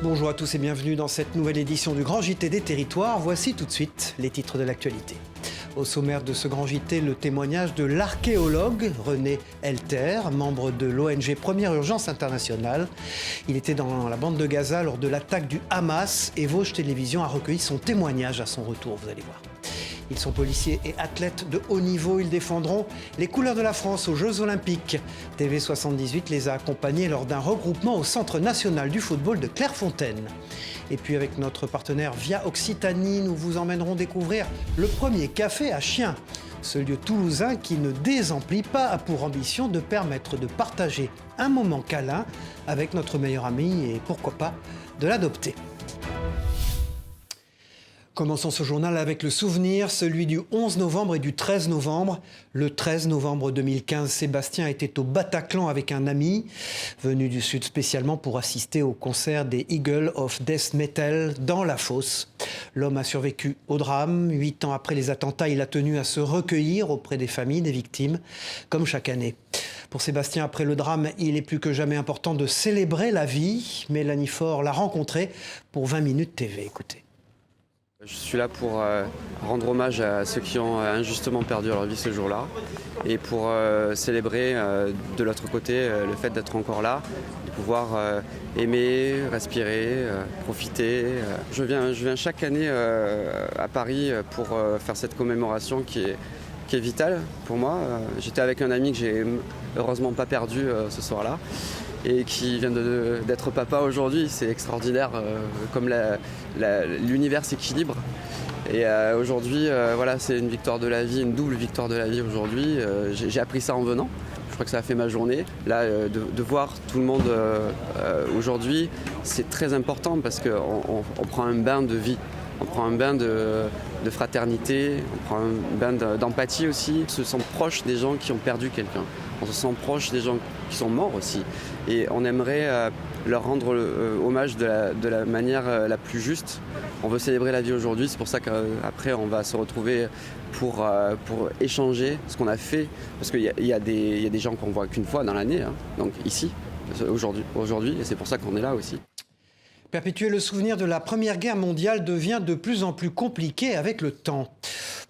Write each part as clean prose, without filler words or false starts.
Bonjour à tous et bienvenue dans cette nouvelle édition du Grand JT des Territoires. Voici tout de suite les titres de l'actualité. Au sommaire de ce Grand JT, le témoignage de l'archéologue René Elter, membre de l'ONG Première Urgence Internationale. Il était dans la bande de Gaza lors de l'attaque du Hamas et Vosges Télévision a recueilli son témoignage à son retour, vous allez voir. Ils sont policiers et athlètes de haut niveau. Ils défendront les couleurs de la France aux Jeux Olympiques. TV78 les a accompagnés lors d'un regroupement au Centre national du football de Clairefontaine. Et puis avec notre partenaire Via Occitanie, nous vous emmènerons découvrir le premier café à chiens. Ce lieu toulousain qui ne désemplit pas a pour ambition de permettre de partager un moment câlin avec notre meilleur ami et pourquoi pas de l'adopter. Commençons ce journal avec le souvenir, celui du 11 novembre et du 13 novembre. Le 13 novembre 2015, Sébastien était au Bataclan avec un ami, venu du Sud spécialement pour assister au concert des Eagles of Death Metal dans la fosse. L'homme a survécu au drame. 8 ans après les attentats, il a tenu à se recueillir auprès des familles des victimes, comme chaque année. Pour Sébastien, après le drame, il est plus que jamais important de célébrer la vie. Mélanie Faure l'a rencontré pour 20 minutes TV. Écoutez. Je suis là pour rendre hommage à ceux qui ont injustement perdu leur vie ce jour-là et pour célébrer de l'autre côté le fait d'être encore là, de pouvoir aimer, respirer, profiter. Je viens chaque année à Paris pour faire cette commémoration qui est vitale pour moi. J'étais avec un ami que j'ai heureusement pas perdu ce soir-là et qui vient d'être papa aujourd'hui. C'est extraordinaire comme l'univers s'équilibre. Et aujourd'hui, voilà, c'est une victoire de la vie, une double victoire de la vie aujourd'hui. J'ai appris ça en venant. Je crois que ça a fait ma journée. Là, de voir tout le monde aujourd'hui, c'est très important parce qu'on prend un bain de vie. On prend un bain de fraternité, on prend un bain d'empathie aussi. On se sent proche des gens qui ont perdu quelqu'un. On se sent proche des gens qui sont morts aussi. Et on aimerait leur rendre hommage de la manière la plus juste. On veut célébrer la vie aujourd'hui, c'est pour ça qu'après on va se retrouver pour échanger ce qu'on a fait. Parce qu'il y a des gens qu'on voit qu'une fois dans l'année, hein, donc ici, aujourd'hui, et c'est pour ça qu'on est là aussi. Perpétuer le souvenir de la Première Guerre mondiale devient de plus en plus compliqué avec le temps.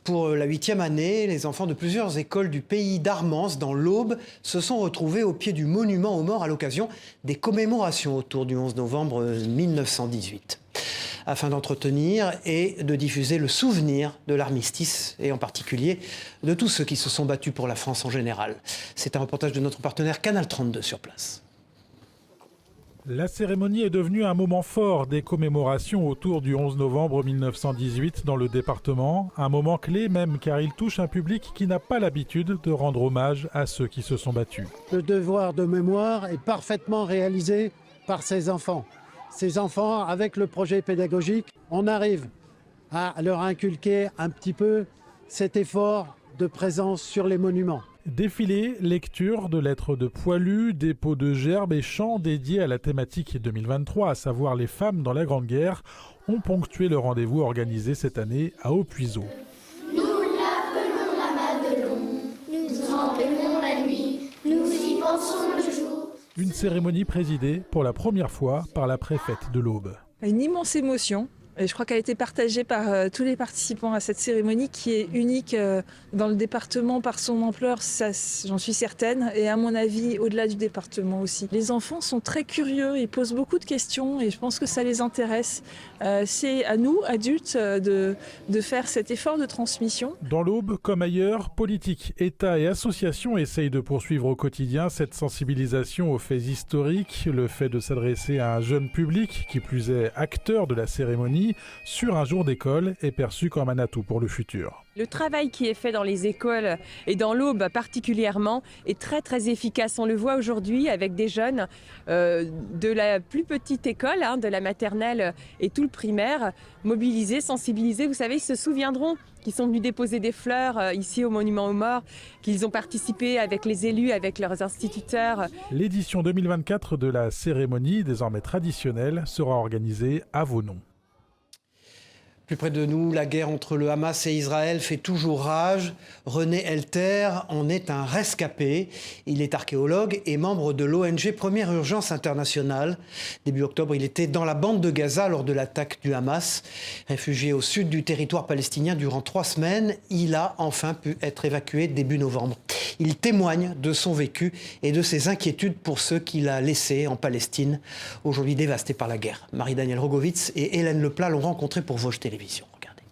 Pour la 8e année, les enfants de plusieurs écoles du pays d'Armance, dans l'Aube, se sont retrouvés au pied du monument aux morts à l'occasion des commémorations autour du 11 novembre 1918. Afin d'entretenir et de diffuser le souvenir de l'armistice, et en particulier de tous ceux qui se sont battus pour la France en général. C'est un reportage de notre partenaire Canal 32 sur place. La cérémonie est devenue un moment fort des commémorations autour du 11 novembre 1918 dans le département. Un moment clé même car il touche un public qui n'a pas l'habitude de rendre hommage à ceux qui se sont battus. Le devoir de mémoire est parfaitement réalisé par ces enfants. Ces enfants, avec le projet pédagogique, on arrive à leur inculquer un petit peu cet effort de présence sur les monuments. Défilé, lecture de lettres de poilus, dépôt de gerbes et chants dédiés à la thématique 2023, à savoir les femmes dans la Grande Guerre, ont ponctué le rendez-vous organisé cette année à Haut-Puiseaux. Nous l'appelons la Madelon, nous en appelons la nuit, nous y pensons le jour. Une cérémonie présidée pour la première fois par la préfète de l'Aube. Une immense émotion. Et je crois qu'elle a été partagée par tous les participants à cette cérémonie qui est unique dans le département par son ampleur, ça, j'en suis certaine, et à mon avis au-delà du département aussi. Les enfants sont très curieux, ils posent beaucoup de questions et je pense que ça les intéresse. C'est à nous, adultes, de faire cet effort de transmission. Dans l'Aube, comme ailleurs, politique, État et associations essayent de poursuivre au quotidien cette sensibilisation aux faits historiques, le fait de s'adresser à un jeune public, qui plus est acteur de la cérémonie, sur un jour d'école est perçu comme un atout pour le futur. Le travail qui est fait dans les écoles et dans l'Aube particulièrement est très très efficace. On le voit aujourd'hui avec des jeunes de la plus petite école, de la maternelle et tout le primaire, mobilisés, sensibilisés. Vous savez, ils se souviendront qu'ils sont venus déposer des fleurs ici au Monument aux Morts, qu'ils ont participé avec les élus, avec leurs instituteurs. L'édition 2024 de la cérémonie, désormais traditionnelle, sera organisée à Vaunon. Plus près de nous, la guerre entre le Hamas et Israël fait toujours rage. René Elter en est un rescapé. Il est archéologue et membre de l'ONG Première Urgence Internationale. Début octobre, il était dans la bande de Gaza lors de l'attaque du Hamas. Réfugié au sud du territoire palestinien durant 3 semaines, il a enfin pu être évacué début novembre. Il témoigne de son vécu et de ses inquiétudes pour ceux qu'il a laissés en Palestine, aujourd'hui dévastés par la guerre. Marie-Danielle Rogovitz et Hélène Leplat l'ont rencontré pour Vosges Télévision. Regardez.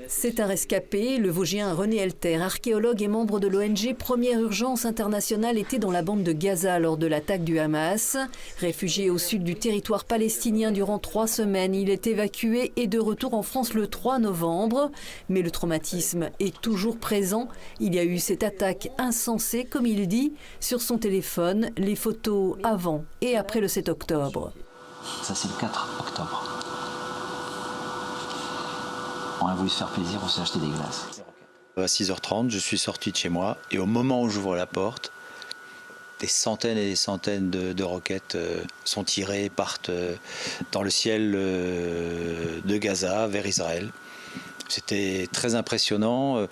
C'est un rescapé, le Vosgien René Elter, archéologue et membre de l'ONG Première Urgence Internationale, était dans la bande de Gaza lors de l'attaque du Hamas. Réfugié au sud du territoire palestinien durant 3 semaines, il est évacué et de retour en France le 3 novembre. Mais le traumatisme est toujours présent. Il y a eu cette attaque insensée, comme il dit, sur son téléphone, les photos avant et après le 7 octobre. Ça, c'est le 4 octobre. On a voulu se faire plaisir, on s'est acheté des glaces. À 6h30, je suis sorti de chez moi et au moment où j'ouvre la porte, des centaines et des centaines de roquettes sont tirées, partent dans le ciel de Gaza vers Israël. C'était très impressionnant.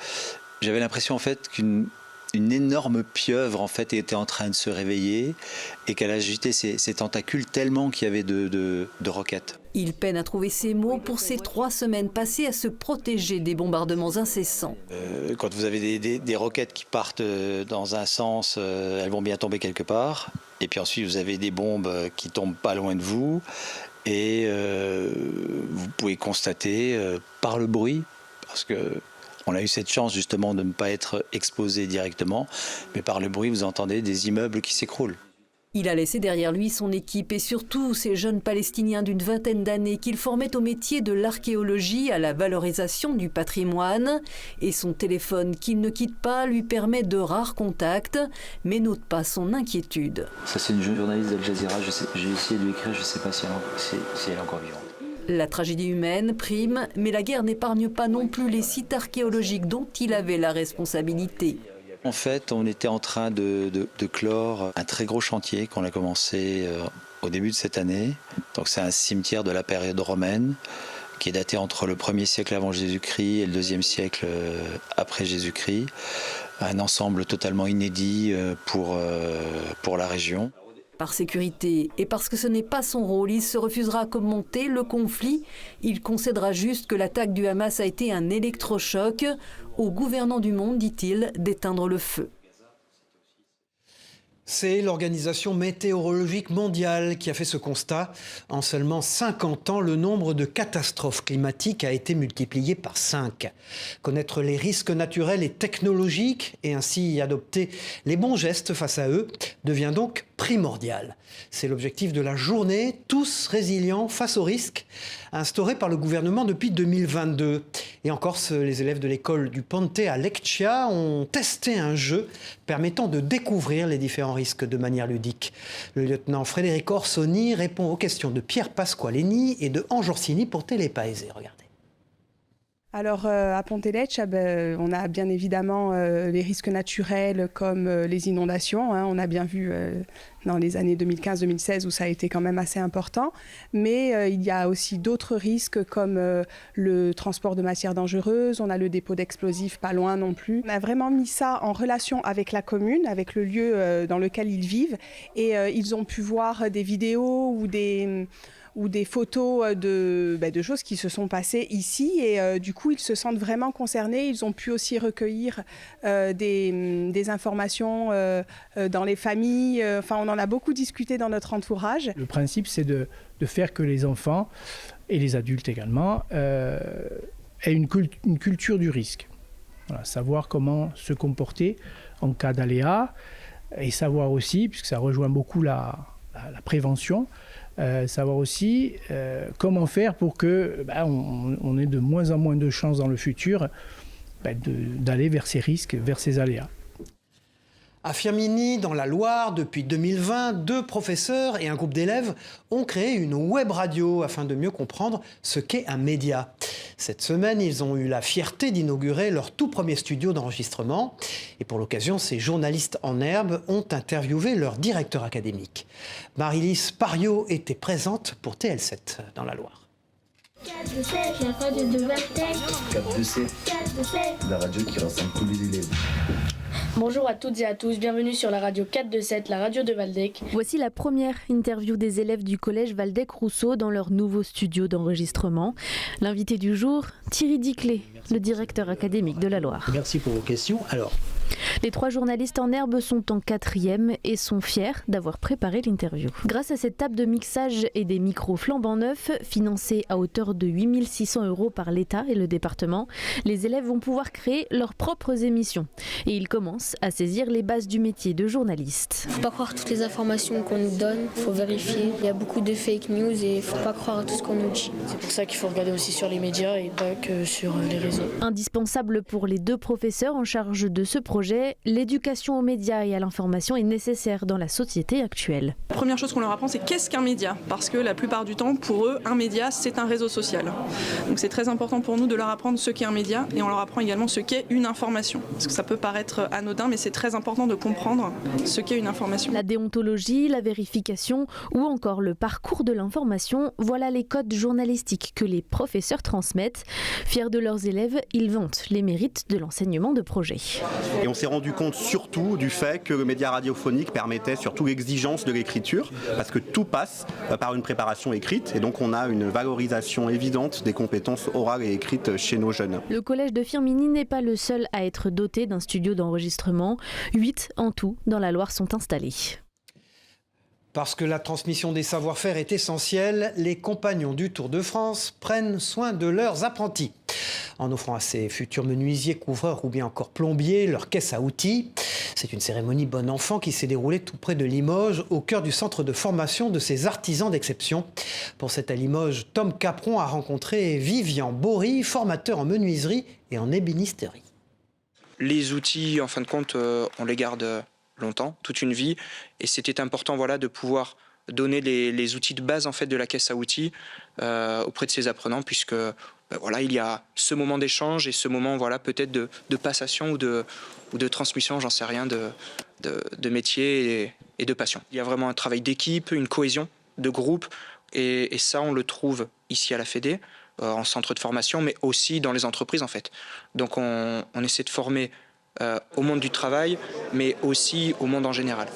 J'avais l'impression en fait qu'une énorme pieuvre en fait était en train de se réveiller et qu'elle agitait ses tentacules tellement qu'il y avait de roquettes. Il peine à trouver ses mots pour ces 3 semaines passées à se protéger des bombardements incessants. Quand vous avez des roquettes qui partent dans un sens, elles vont bien tomber quelque part. Et puis ensuite, vous avez des bombes qui tombent pas loin de vous. Et vous pouvez constater par le bruit, parce que on a eu cette chance justement de ne pas être exposé directement, mais par le bruit, vous entendez des immeubles qui s'écroulent. Il a laissé derrière lui son équipe et surtout ces jeunes Palestiniens d'une vingtaine d'années qu'il formait au métier de l'archéologie, à la valorisation du patrimoine. Et son téléphone qu'il ne quitte pas lui permet de rares contacts, mais n'ôte pas son inquiétude. Ça, c'est une journaliste d'Al Jazeera. J'ai essayé de lui écrire, je ne sais pas si elle est encore vivante. La tragédie humaine prime, mais la guerre n'épargne pas non plus les sites archéologiques dont il avait la responsabilité. En fait, on était en train de clore un très gros chantier qu'on a commencé au début de cette année. Donc c'est un cimetière de la période romaine qui est daté entre le 1er siècle avant Jésus-Christ et le 2e siècle après Jésus-Christ. Un ensemble totalement inédit pour la région. Par sécurité et parce que ce n'est pas son rôle, il se refusera à commenter le conflit. Il concédera juste que l'attaque du Hamas a été un électrochoc. Aux gouvernants du monde, dit-il, d'éteindre le feu. C'est l'Organisation météorologique mondiale qui a fait ce constat. En seulement 50 ans, le nombre de catastrophes climatiques a été multiplié par 5. Connaître les risques naturels et technologiques et ainsi adopter les bons gestes face à eux devient donc primordial. C'est l'objectif de la journée « Tous résilients face aux risques » instaurée par le gouvernement depuis 2022. Et en Corse, les élèves de l'école du Ponte à Leccia ont testé un jeu permettant de découvrir les différents risques de manière ludique. Le lieutenant Frédéric Orsoni répond aux questions de Pierre Pasqualeni et de Ange Orsini pour Télépaese. Regardez. Alors à Ponte-Lecce, on a bien évidemment les risques naturels comme les inondations. On a bien vu dans les années 2015-2016 où ça a été quand même assez important. Mais il y a aussi d'autres risques comme le transport de matières dangereuses. On a le dépôt d'explosifs pas loin non plus. On a vraiment mis ça en relation avec la commune, avec le lieu dans lequel ils vivent. Et ils ont pu voir des vidéos ou des photos de choses qui se sont passées ici. Et du coup, ils se sentent vraiment concernés. Ils ont pu aussi recueillir des informations dans les familles. Enfin, on en a beaucoup discuté dans notre entourage. Le principe, c'est de faire que les enfants, et les adultes également, aient une culture du risque. Voilà, savoir comment se comporter en cas d'aléa, et savoir aussi, puisque ça rejoint beaucoup la prévention, savoir aussi comment faire pour que on ait de moins en moins de chances dans le futur d'aller vers ces risques, vers ces aléas. À Firminy, dans la Loire, depuis 2020, 2 professeurs et un groupe d'élèves ont créé une web radio afin de mieux comprendre ce qu'est un média. Cette semaine, ils ont eu la fierté d'inaugurer leur tout premier studio d'enregistrement. Et pour l'occasion, ces journalistes en herbe ont interviewé leur directeur académique. Marie-Lise Pariot était présente pour TL7 dans la Loire. 4 de 7, la radio de Valtech. 4 de 7, 4 de 7, la radio qui rassemble tous les élèves. Bonjour à toutes et à tous, bienvenue sur la radio 4 de 7, la radio de Valdeck. Voici la première interview des élèves du collège Valdeck-Rousseau dans leur nouveau studio d'enregistrement. L'invité du jour, Thierry Diclé, le directeur académique de la Loire. Merci pour vos questions. Alors, les 3 journalistes en herbe sont en 4e et sont fiers d'avoir préparé l'interview. Grâce à cette table de mixage et des micros flambant neufs, financés à hauteur de 8 600 € par l'État et le département, les élèves vont pouvoir créer leurs propres émissions. Et ils commencent à saisir les bases du métier de journaliste. Faut pas croire toutes les informations qu'on nous donne, faut vérifier. Il y a beaucoup de fake news et faut pas croire à tout ce qu'on nous dit. C'est pour ça qu'il faut regarder aussi sur les médias et pas que sur les réseaux. Indispensable pour les 2 professeurs en charge de ce projet, l'éducation aux médias et à l'information est nécessaire dans la société actuelle. La première chose qu'on leur apprend, c'est qu'est-ce qu'un média ? Parce que la plupart du temps, pour eux, un média, c'est un réseau social. Donc c'est très important pour nous de leur apprendre ce qu'est un média et on leur apprend également ce qu'est une information. Parce que ça peut paraître anodin, mais c'est très important de comprendre ce qu'est une information. La déontologie, la vérification ou encore le parcours de l'information, voilà les codes journalistiques que les professeurs transmettent. Fiers de leurs élèves, ils vantent les mérites de l'enseignement de projet. Et on s'est rendu compte surtout du fait que le média radiophonique permettait surtout l'exigence de l'écriture, parce que tout passe par une préparation écrite, et donc on a une valorisation évidente des compétences orales et écrites chez nos jeunes. Le collège de Firminy n'est pas le seul à être doté d'un studio d'enregistrement. 8 en tout dans la Loire sont installés. Parce que la transmission des savoir-faire est essentielle, les compagnons du Tour de France prennent soin de leurs apprentis. En offrant à ces futurs menuisiers, couvreurs ou bien encore plombiers leur caisse à outils. C'est une cérémonie bon enfant qui s'est déroulée tout près de Limoges, au cœur du centre de formation de ces artisans d'exception. Pour cette à Limoges, Tom Capron a rencontré Vivian Bory, formateur en menuiserie et en ébénisterie. Les outils, en fin de compte, on les garde longtemps, toute une vie, et c'était important de pouvoir donner les outils de base en fait de la caisse à outils auprès de ces apprenants, puisque il y a ce moment d'échange et ce moment peut-être de passation ou de transmission, j'en sais rien, de métier et de passion. Il y a vraiment un travail d'équipe, une cohésion de groupe, et ça on le trouve ici à la Fédé, en centre de formation, mais aussi dans les entreprises en fait. Donc on essaie de former au monde du travail, mais aussi au monde en général.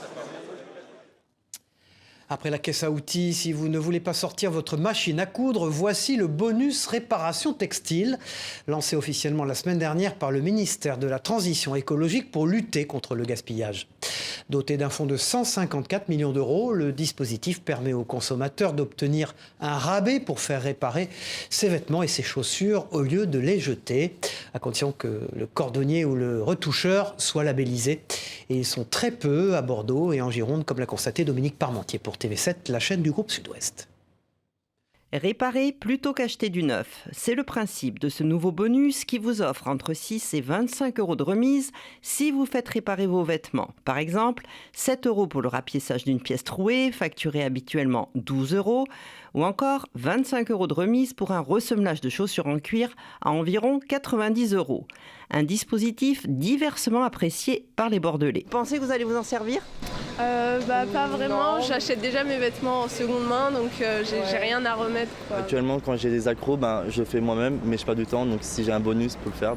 Après la caisse à outils, si vous ne voulez pas sortir votre machine à coudre, voici le bonus réparation textile, lancé officiellement la semaine dernière par le ministère de la Transition écologique pour lutter contre le gaspillage. Doté d'un fonds de 154 millions d'euros, le dispositif permet aux consommateurs d'obtenir un rabais pour faire réparer ses vêtements et ses chaussures au lieu de les jeter, à condition que le cordonnier ou le retoucheur soit labellisé. Et ils sont très peu à Bordeaux et en Gironde, comme l'a constaté Dominique Parmentier pour TV7, la chaîne du groupe Sud-Ouest. Réparer plutôt qu'acheter du neuf. C'est le principe de ce nouveau bonus qui vous offre entre 6 et 25 € de remise si vous faites réparer vos vêtements. Par exemple, 7 € pour le rapiessage d'une pièce trouée, facturé habituellement 12 €, ou encore 25 € de remise pour un ressemelage de chaussures en cuir à environ 90 €. Un dispositif diversement apprécié par les Bordelais. Pensez que vous allez vous en servir ? Pas vraiment, j'achète déjà mes vêtements en seconde main, donc j'ai rien à remettre. Actuellement, quand j'ai des accros, je fais moi-même, mais je n'ai pas du temps, donc si j'ai un bonus pour le faire,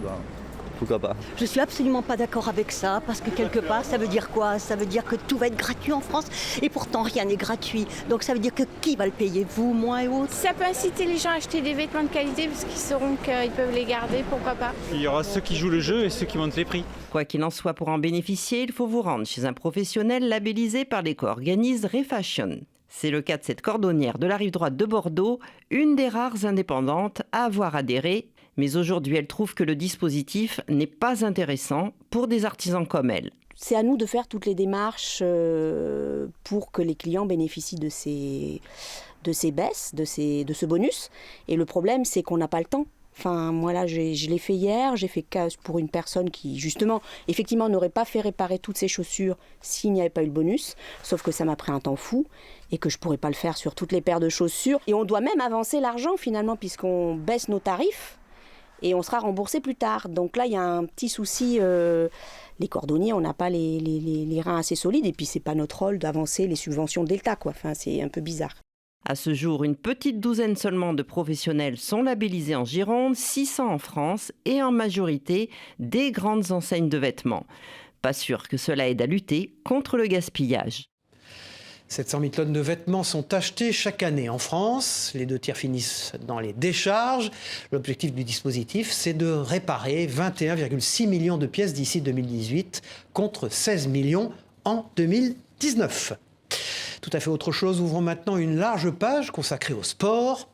pourquoi pas. Je suis absolument pas d'accord avec ça, parce que quelque part, ça veut dire quoi ? Ça veut dire que tout va être gratuit en France, et pourtant rien n'est gratuit. Donc ça veut dire que qui va le payer ? Vous, moi et autres ? Ça peut inciter les gens à acheter des vêtements de qualité, parce qu'ils sauront qu'ils peuvent les garder, pourquoi pas. Il y aura ceux qui jouent le jeu et ceux qui montent les prix. Quoi qu'il en soit, pour en bénéficier, il faut vous rendre chez un professionnel labellisé par l'éco-organisme Refashion. C'est le cas de cette cordonnière de la rive droite de Bordeaux, une des rares indépendantes à avoir adhéré. Mais aujourd'hui, elle trouve que le dispositif n'est pas intéressant pour des artisans comme elle. C'est à nous de faire toutes les démarches pour que les clients bénéficient de ces baisses, de ce bonus. Et le problème, c'est qu'on n'a pas le temps. Enfin, moi là, je l'ai fait hier, j'ai fait cas pour une personne qui, justement, effectivement, n'aurait pas fait réparer toutes ses chaussures s'il n'y avait pas eu le bonus. Sauf que ça m'a pris un temps fou et que je ne pourrais pas le faire sur toutes les paires de chaussures. Et on doit même avancer l'argent, finalement, puisqu'on baisse nos tarifs et on sera remboursé plus tard. Donc là, il y a un petit souci. Les cordonniers, on n'a pas les reins assez solides et puis, ce n'est pas notre rôle d'avancer les subventions de l'État, quoi. Enfin, c'est un peu bizarre. À ce jour, une petite douzaine seulement de professionnels sont labellisés en Gironde, 600 en France et en majorité des grandes enseignes de vêtements. Pas sûr que cela aide à lutter contre le gaspillage. 700 000 tonnes de vêtements sont achetées chaque année en France. Les 2 tiers finissent dans les décharges. L'objectif du dispositif, c'est de réparer 21,6 millions de pièces d'ici 2018 contre 16 millions en 2019. Tout à fait autre chose, ouvrons maintenant une large page consacrée au sport.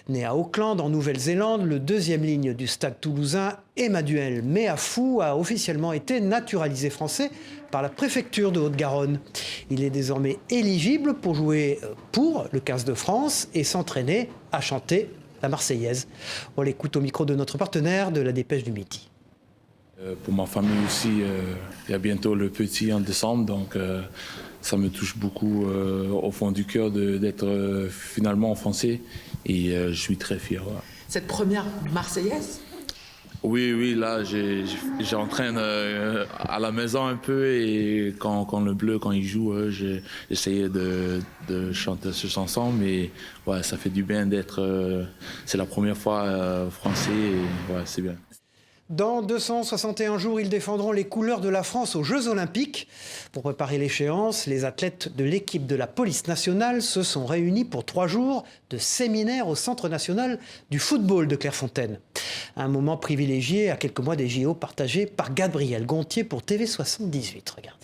Né à Auckland, en Nouvelle-Zélande, le 2e ligne du Stade toulousain, Emmanuel Meafou, a officiellement été naturalisé français par la préfecture de Haute-Garonne. Il est désormais éligible pour jouer pour le 15 de France et s'entraîner à chanter la Marseillaise. On l'écoute au micro de notre partenaire de la Dépêche du Midi. Pour ma famille aussi, il y a bientôt le petit en décembre, donc ça me touche beaucoup au fond du cœur d'être finalement français et je suis très fier. Ouais. Cette première Marseillaise ? Oui, là j'entraîne à la maison un peu et quand le bleu, quand il joue, j'ai essayé de chanter cette chanson, mais ouais, ça fait du bien d'être... c'est la première fois français et ouais, c'est bien. Dans 261 jours, ils défendront les couleurs de la France aux Jeux Olympiques. Pour préparer l'échéance, les athlètes de l'équipe de la police nationale se sont réunis pour 3 jours de séminaire au Centre national du football de Clairefontaine. Un moment privilégié à quelques mois des JO partagé par Gabriel Gontier pour TV78. Regardez.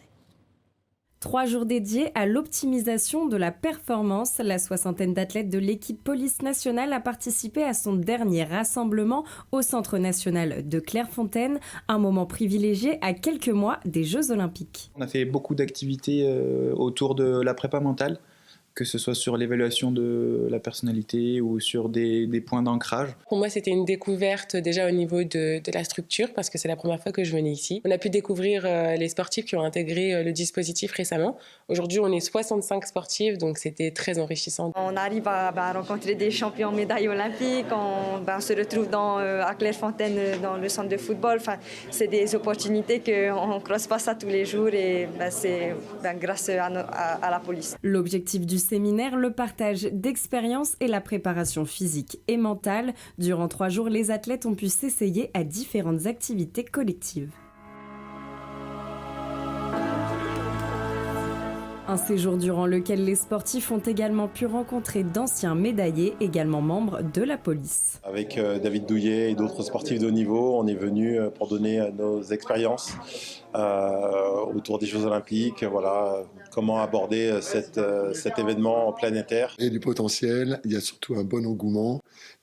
3 jours dédiés à l'optimisation de la performance. La 60aine d'athlètes de l'équipe police nationale a participé à son dernier rassemblement au Centre national de Clairefontaine. Un moment privilégié à quelques mois des Jeux Olympiques. On a fait beaucoup d'activités autour de la prépa mentale, que ce soit sur l'évaluation de la personnalité ou sur des points d'ancrage. Pour moi, c'était une découverte déjà au niveau de la structure, parce que c'est la première fois que je venais ici. On a pu découvrir les sportifs qui ont intégré le dispositif récemment. Aujourd'hui, on est 65 sportifs, donc c'était très enrichissant. On arrive à rencontrer des champions médailles olympiques, on se retrouve à Clairefontaine dans le centre de football. Enfin, c'est des opportunités qu'on ne croise pas ça tous les jours et c'est grâce à la police. L'objectif du séminaire, le partage d'expériences et la préparation physique et mentale. Durant 3 jours, les athlètes ont pu s'essayer à différentes activités collectives. Un séjour durant lequel les sportifs ont également pu rencontrer d'anciens médaillés, également membres de la police. Avec David Douillet et d'autres sportifs de haut niveau, on est venu pour donner nos expériences autour des Jeux Olympiques. Voilà, comment aborder cet événement planétaire. Il y a du potentiel, il y a surtout un bon engouement.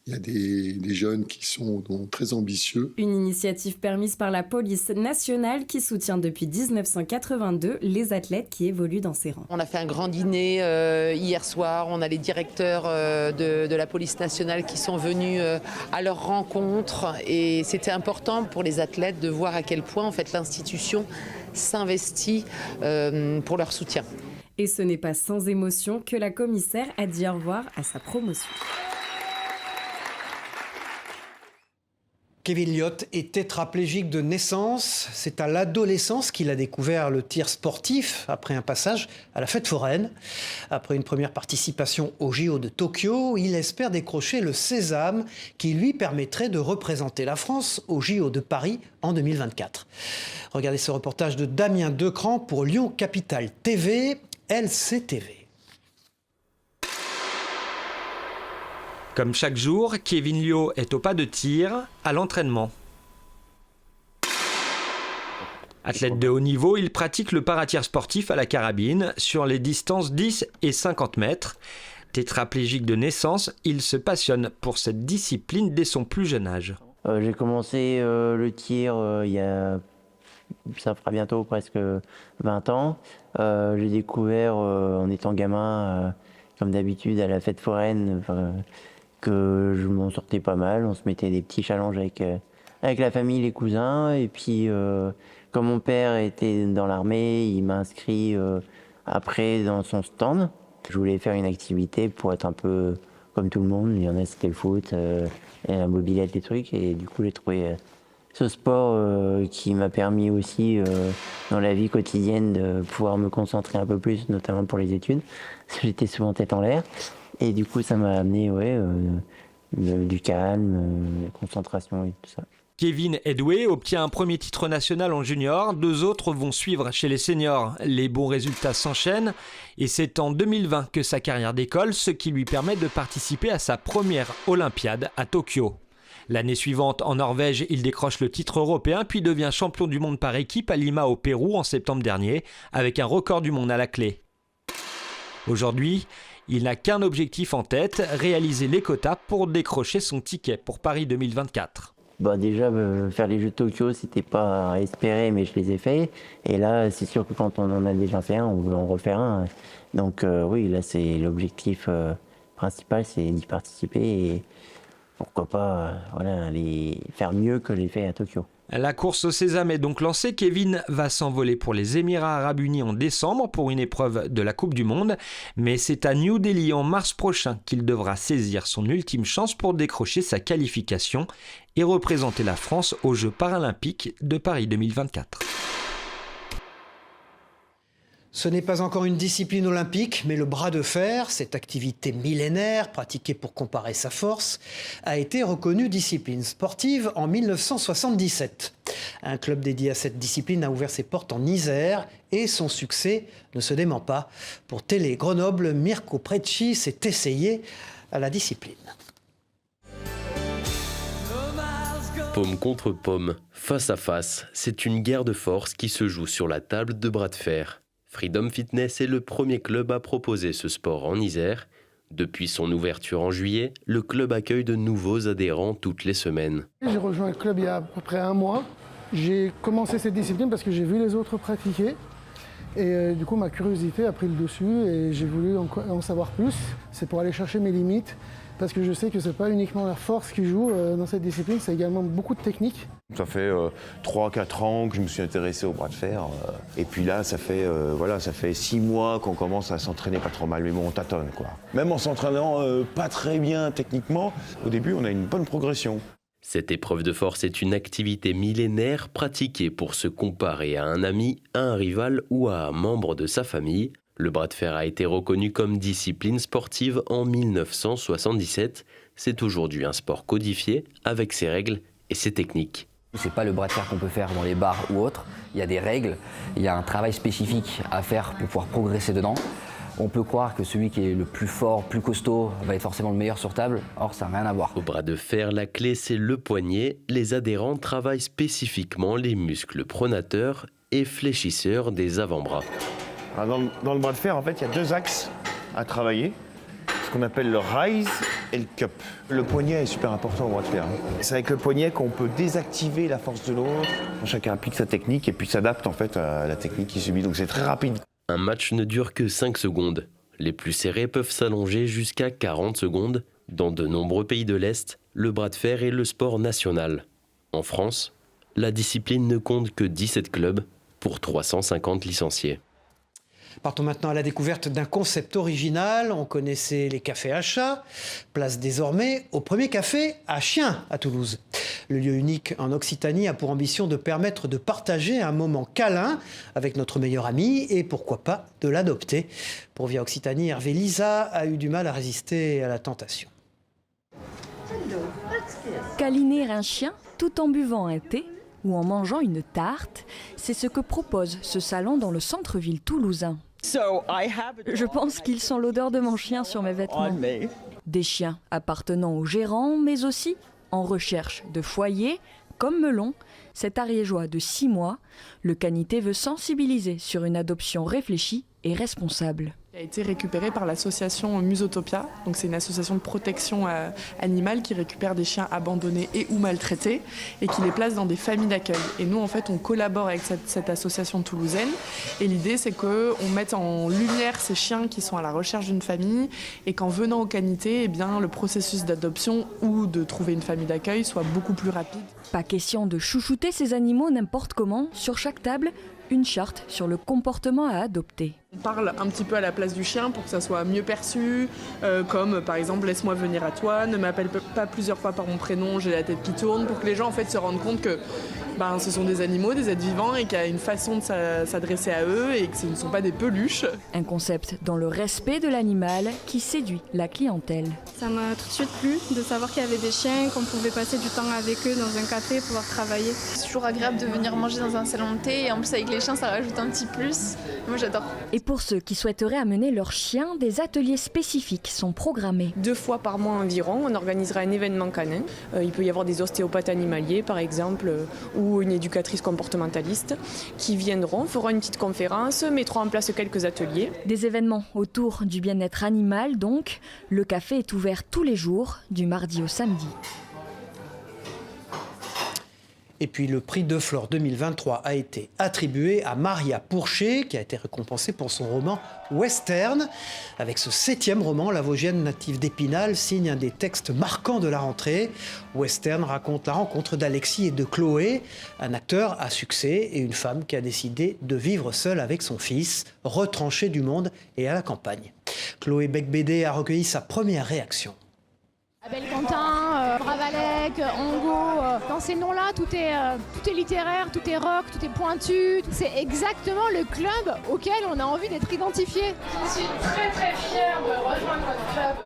Il y a des jeunes qui sont donc très ambitieux. Une initiative permise par la police nationale qui soutient depuis 1982 les athlètes qui évoluent dans ses rangs. On a fait un grand dîner hier soir. On a les directeurs de la police nationale qui sont venus à leur rencontre. Et c'était important pour les athlètes de voir à quel point en fait, l'institution s'investit pour leur soutien. Et ce n'est pas sans émotion que la commissaire a dit au revoir à sa promotion. Kevin Lyotte est tétraplégique de naissance. C'est à l'adolescence qu'il a découvert le tir sportif après un passage à la fête foraine. Après une première participation au JO de Tokyo, il espère décrocher le sésame qui lui permettrait de représenter la France au JO de Paris en 2024. Regardez ce reportage de Damien Decran pour Lyon Capitale TV, LCTV. Comme chaque jour, Kevin Lyotte est au pas de tir à l'entraînement. Athlète de haut niveau, il pratique le paratir sportif à la carabine sur les distances 10 et 50 mètres. Tétraplégique de naissance, il se passionne pour cette discipline dès son plus jeune âge. J'ai commencé le tir ça fera bientôt presque 20 ans. J'ai découvert en étant gamin, comme d'habitude à la fête foraine, que je m'en sortais pas mal. On se mettait des petits challenges avec la famille, les cousins. Et puis, comme mon père était dans l'armée, il m'a inscrit après dans son stand. Je voulais faire une activité pour être un peu comme tout le monde. Il y en a, c'était le foot, la mobilette, des trucs. Et du coup, j'ai trouvé ce sport qui m'a permis aussi, dans la vie quotidienne, de pouvoir me concentrer un peu plus, notamment pour les études. Parce que j'étais souvent tête en l'air. Et du coup, ça m'a amené du calme, concentration et tout ça. Kevin Edway obtient un premier titre national en junior, 2 autres vont suivre chez les seniors. Les bons résultats s'enchaînent et c'est en 2020 que sa carrière décolle, ce qui lui permet de participer à sa première Olympiade à Tokyo. L'année suivante, en Norvège, il décroche le titre européen puis devient champion du monde par équipe à Lima au Pérou en septembre dernier, avec un record du monde à la clé. Aujourd'hui, il n'a qu'un objectif en tête, réaliser les quotas pour décrocher son ticket pour Paris 2024. Déjà, faire les Jeux de Tokyo, c'était pas à espérer, mais je les ai faits. Et là, c'est sûr que quand on en a déjà fait un, on veut en refaire un. Donc oui, là, c'est l'objectif principal, c'est d'y participer et pourquoi pas faire mieux que les faits à Tokyo. La course au sésame est donc lancée. Kevin va s'envoler pour les Émirats Arabes Unis en décembre pour une épreuve de la Coupe du Monde. Mais c'est à New Delhi en mars prochain qu'il devra saisir son ultime chance pour décrocher sa qualification et représenter la France aux Jeux paralympiques de Paris 2024. Ce n'est pas encore une discipline olympique, mais le bras de fer, cette activité millénaire pratiquée pour comparer sa force, a été reconnue discipline sportive en 1977. Un club dédié à cette discipline a ouvert ses portes en Isère et son succès ne se dément pas. Pour Télé Grenoble, Mirko Preci s'est essayé à la discipline. Pomme contre pomme, face à face, c'est une guerre de force qui se joue sur la table de bras de fer. Freedom Fitness est le premier club à proposer ce sport en Isère. Depuis son ouverture en juillet, le club accueille de nouveaux adhérents toutes les semaines. J'ai rejoint le club il y a à peu près 1 mois. J'ai commencé cette discipline parce que j'ai vu les autres pratiquer. Et du coup, ma curiosité a pris le dessus et j'ai voulu en savoir plus. C'est pour aller chercher mes limites parce que je sais que ce n'est pas uniquement la force qui joue dans cette discipline, c'est également beaucoup de technique. Ça fait 3-4 ans que je me suis intéressé au bras de fer. Et puis là, ça fait 6 mois qu'on commence à s'entraîner pas trop mal. Mais bon, on tâtonne, quoi. Même en s'entraînant pas très bien techniquement, au début, on a une bonne progression. Cette épreuve de force est une activité millénaire pratiquée pour se comparer à un ami, à un rival ou à un membre de sa famille. Le bras de fer a été reconnu comme discipline sportive en 1977. C'est aujourd'hui un sport codifié avec ses règles et ses techniques. C'est pas le bras de fer qu'on peut faire dans les bars ou autres. Il y a des règles, il y a un travail spécifique à faire pour pouvoir progresser dedans. On peut croire que celui qui est le plus fort, plus costaud, va être forcément le meilleur sur table. Or, ça n'a rien à voir. Au bras de fer, la clé, c'est le poignet. Les adhérents travaillent spécifiquement les muscles pronateurs et fléchisseurs des avant-bras. Dans le bras de fer, en fait, il y a 2 axes à travailler. Ce qu'on appelle le rise et le cup. Le poignet est super important au bras de fer. C'est avec le poignet qu'on peut désactiver la force de l'autre. Chacun applique sa technique et puis s'adapte en fait à la technique qu'il subit. Donc c'est très rapide. Un match ne dure que 5 secondes. Les plus serrés peuvent s'allonger jusqu'à 40 secondes. Dans de nombreux pays de l'Est, le bras de fer est le sport national. En France, la discipline ne compte que 17 clubs pour 350 licenciés. Partons maintenant à la découverte d'un concept original. On connaissait les cafés à chats. Place désormais au premier café à chiens à Toulouse. Le lieu unique en Occitanie a pour ambition de permettre de partager un moment câlin avec notre meilleur ami et pourquoi pas de l'adopter. Pour Via Occitanie, Hervé Lisa a eu du mal à résister à la tentation. Câliner un chien tout en buvant un thé ou en mangeant une tarte, c'est ce que propose ce salon dans le centre-ville toulousain. Je pense qu'ils sont l'odeur de mon chien sur mes vêtements. Des chiens appartenant au gérant, mais aussi en recherche de foyer, comme Melon, cet ariégeois de 6 mois. Le Canité veut sensibiliser sur une adoption réfléchie et responsable. Il a été récupéré par l'association Musotopia, donc c'est une association de protection animale qui récupère des chiens abandonnés et ou maltraités et qui les place dans des familles d'accueil. Et nous en fait on collabore avec cette association toulousaine et l'idée c'est qu'on mette en lumière ces chiens qui sont à la recherche d'une famille et qu'en venant au Canité, eh bien, le processus d'adoption ou de trouver une famille d'accueil soit beaucoup plus rapide. Pas question de chouchouter ces animaux n'importe comment, sur chaque table, une charte sur le comportement à adopter. On parle un petit peu à la place du chien pour que ça soit mieux perçu, comme par exemple « laisse-moi venir à toi », ne m'appelle pas plusieurs fois par mon prénom, j'ai la tête qui tourne, pour que les gens en fait se rendent compte que ce sont des animaux, des êtres vivants et qu'il y a une façon de s'adresser à eux et que ce ne sont pas des peluches. Un concept dans le respect de l'animal qui séduit la clientèle. Ça m'a tout de suite plu de savoir qu'il y avait des chiens, qu'on pouvait passer du temps avec eux dans un café, pouvoir travailler. C'est toujours agréable de venir manger dans un salon de thé et en plus avec les chiens ça rajoute un petit plus. Moi j'adore. Et pour ceux qui souhaiteraient amener leurs chiens, des ateliers spécifiques sont programmés. 2 fois par mois environ, on organisera un événement canin. Il peut y avoir des ostéopathes animaliers par exemple, ou une éducatrice comportementaliste qui viendront, feront une petite conférence, mettront en place quelques ateliers. Des événements autour du bien-être animal donc. Le café est ouvert tous les jours, du mardi au samedi. Et puis le prix de Flore 2023 a été attribué à Maria Pourchet, qui a été récompensée pour son roman Western. Avec ce 7e roman, la Vosgienne native d'Épinal signe un des textes marquants de la rentrée. Western raconte la rencontre d'Alexis et de Chloé, un acteur à succès et une femme qui a décidé de vivre seule avec son fils, retranché du monde et à la campagne. Chloé Becbédé a recueilli sa première réaction. Abel Quentin, Bravalec, Angot, dans ces noms-là, tout est littéraire, tout est rock, tout est pointu. C'est exactement le club auquel on a envie d'être identifié. Je suis très très fière de rejoindre notre club.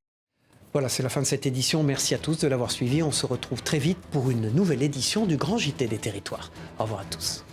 Voilà, c'est la fin de cette édition. Merci à tous de l'avoir suivi. On se retrouve très vite pour une nouvelle édition du Grand JT des Territoires. Au revoir à tous.